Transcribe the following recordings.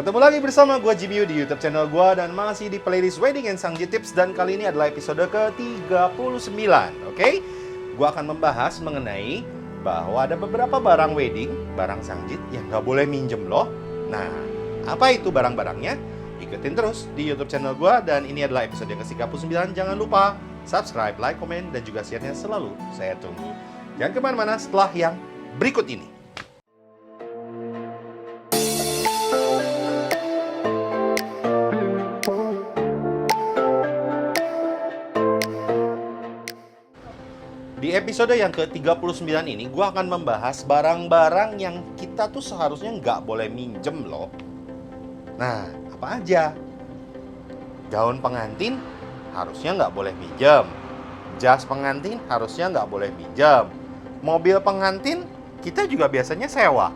Ketemu lagi bersama gue Jimmy di YouTube channel gue dan masih di playlist Wedding and Sangji Tips, dan kali ini adalah episode ke-39. Oke? Gue akan membahas mengenai bahwa ada beberapa barang wedding, barang sangjit yang nggak boleh minjem loh. Nah, apa itu barang-barangnya? Ikutin terus di YouTube channel gue, dan ini adalah episode yang ke-39. Jangan lupa subscribe, like, komen, dan juga share-nya selalu saya tunggu. Jangan kemana-mana setelah yang berikut ini. Di episode yang ke-39 ini, gue akan membahas barang-barang yang kita tuh seharusnya nggak boleh minjem loh. Nah, apa aja? Gaun pengantin harusnya nggak boleh minjem. Jas pengantin harusnya nggak boleh minjem. Mobil pengantin kita juga biasanya sewa.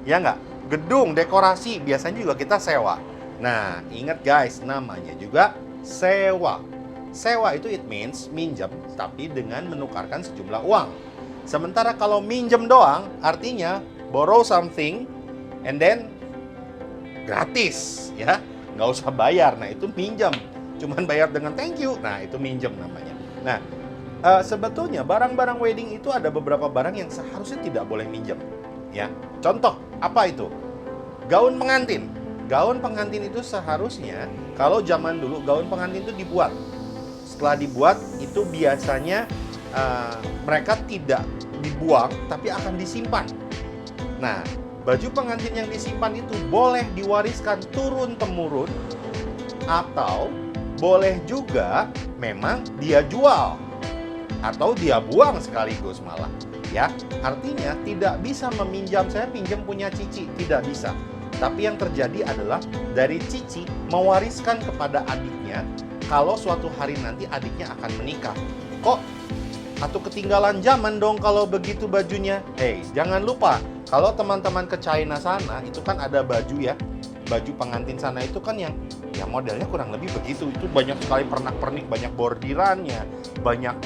Ya nggak? Gedung, dekorasi biasanya juga kita sewa. Nah, ingat guys, namanya juga sewa. Sewa itu it means minjem tapi dengan menukarkan sejumlah uang. Sementara kalau minjem doang artinya borrow something and then gratis, ya, nggak usah bayar. Nah, itu minjem, cuman bayar dengan thank you. Nah, itu minjem namanya. Nah, sebetulnya barang-barang wedding itu ada beberapa barang yang seharusnya tidak boleh minjem, ya. Contoh apa itu? Gaun pengantin. Gaun pengantin itu seharusnya, kalau zaman dulu gaun pengantin itu dibuat. Setelah dibuat itu biasanya mereka tidak dibuang tapi akan disimpan. Nah, baju pengantin yang disimpan itu boleh diwariskan turun-temurun atau boleh juga memang dia jual atau dia buang sekaligus malah, ya. Artinya tidak bisa meminjam, saya pinjam punya Cici, tidak bisa. Tapi yang terjadi adalah dari Cici mewariskan kepada adiknya kalau suatu hari nanti adiknya akan menikah. Kok atau ketinggalan zaman dong kalau begitu bajunya? Jangan lupa, kalau teman-teman ke China sana, itu kan ada baju ya. Baju pengantin sana itu kan yang modelnya kurang lebih begitu. Itu banyak sekali pernak-pernik, banyak bordirannya, banyak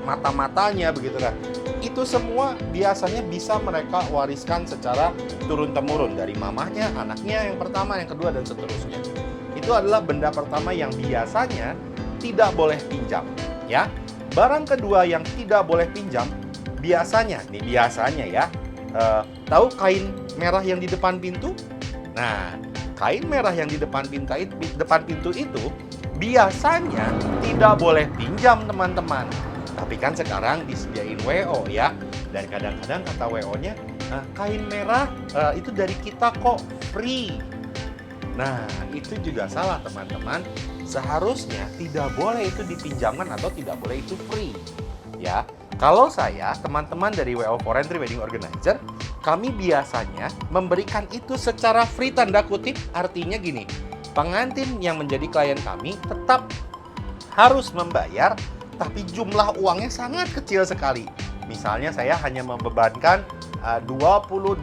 mata-matanya begitu kan. Itu semua biasanya bisa mereka wariskan secara turun-temurun dari mamahnya, anaknya yang pertama, yang kedua, dan seterusnya. Itu adalah benda pertama yang biasanya tidak boleh pinjam, ya. Barang kedua yang tidak boleh pinjam, biasanya ya, tahu kain merah yang di depan pintu? Nah, kain merah yang di depan pintu itu biasanya tidak boleh pinjam, teman-teman. Tapi kan sekarang disediain WO, ya. Dan kadang-kadang kata WO-nya, kain merah itu dari kita kok, free. Nah, itu juga salah, teman-teman. Seharusnya tidak boleh itu dipinjamkan atau tidak boleh itu free, ya. Kalau saya, teman-teman dari WO Foreign Wedding Organizer, kami biasanya memberikan itu secara free, tanda kutip, artinya gini. Pengantin yang menjadi klien kami tetap harus membayar, tapi jumlah uangnya sangat kecil sekali. Misalnya saya hanya membebankan 28.000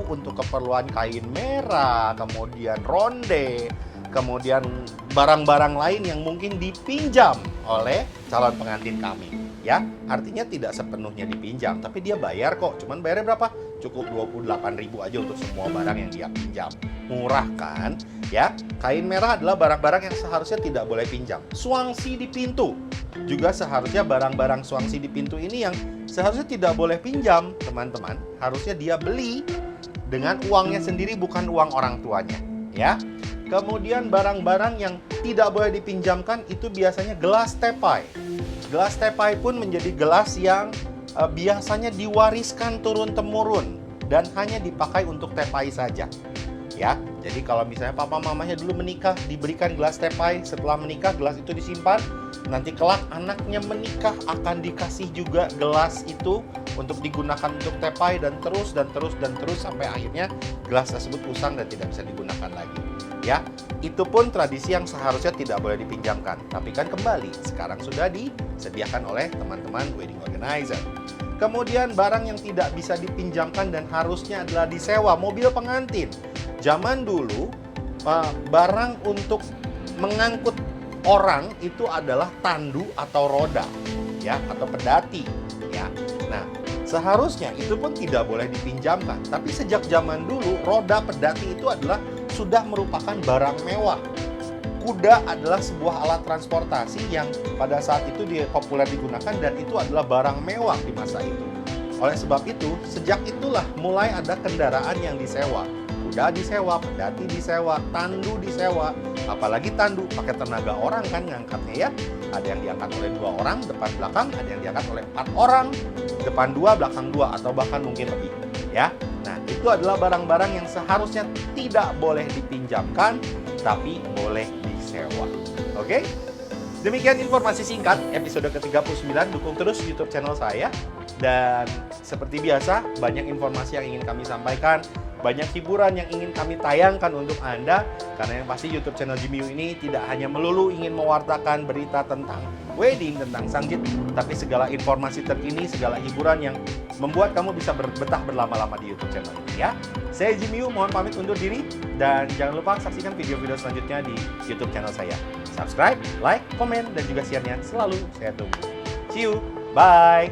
untuk keperluan kain merah, kemudian ronde, kemudian barang-barang lain yang mungkin dipinjam oleh calon pengantin kami, ya. Artinya tidak sepenuhnya dipinjam, tapi dia bayar kok. Cuman bayarnya berapa? Cukup 28.000 aja untuk semua barang yang dia pinjam. Murah kan? Ya, kain merah adalah barang-barang yang seharusnya tidak boleh pinjam. Suangsi di pintu juga seharusnya barang-barang suangsi di pintu ini yang seharusnya tidak boleh pinjam, teman-teman. Harusnya dia beli dengan uangnya sendiri, bukan uang orang tuanya, ya. Kemudian barang-barang yang tidak boleh dipinjamkan itu biasanya gelas tepai. Gelas tepai pun menjadi gelas yang biasanya diwariskan turun-temurun dan hanya dipakai untuk tepai saja, ya. Jadi kalau misalnya papa mamanya dulu menikah diberikan gelas tepai, setelah menikah gelas itu disimpan, nanti kelak anaknya menikah akan dikasih juga gelas itu untuk digunakan untuk tepai, dan terus sampai akhirnya gelas tersebut usang dan tidak bisa digunakan lagi, ya. Itu pun tradisi yang seharusnya tidak boleh dipinjamkan. Tapi kan kembali sekarang sudah disediakan oleh teman-teman wedding organizer. Kemudian barang yang tidak bisa dipinjamkan dan harusnya adalah disewa, mobil pengantin. Zaman dulu barang untuk mengangkut orang itu adalah tandu atau roda, ya, atau pedati, ya. Nah, Seharusnya itu pun tidak boleh dipinjamkan. Tapi sejak zaman dulu, roda pedati itu adalah sudah merupakan barang mewah. Kuda adalah sebuah alat transportasi yang pada saat itu populer digunakan dan itu adalah barang mewah di masa itu. Oleh sebab itu, sejak itulah mulai ada kendaraan yang disewa. Kuda disewa, pedati disewa, tandu disewa. Apalagi tandu pakai tenaga orang kan ngangkatnya ya. Ada yang diangkat oleh 2 orang depan belakang, ada yang diangkat oleh 4 orang depan 2 belakang 2 atau bahkan mungkin lebih ya. Nah, itu adalah barang-barang yang seharusnya tidak boleh dipinjamkan tapi boleh disewa. Oke? Demikian informasi singkat episode ke-39. Dukung terus YouTube channel saya. Dan seperti biasa, banyak informasi yang ingin kami sampaikan, banyak hiburan yang ingin kami tayangkan untuk Anda. Karena yang pasti YouTube channel Jimmy Yu ini tidak hanya melulu ingin mewartakan berita tentang wedding, tentang sanggit, tapi segala informasi terkini, segala hiburan yang membuat kamu bisa betah berlama-lama di YouTube channel ini ya. Saya Jimmy Yu, mohon pamit undur diri. Dan jangan lupa saksikan video-video selanjutnya di YouTube channel saya. Subscribe, like, komen, dan juga share-nya selalu saya tunggu. See you, bye!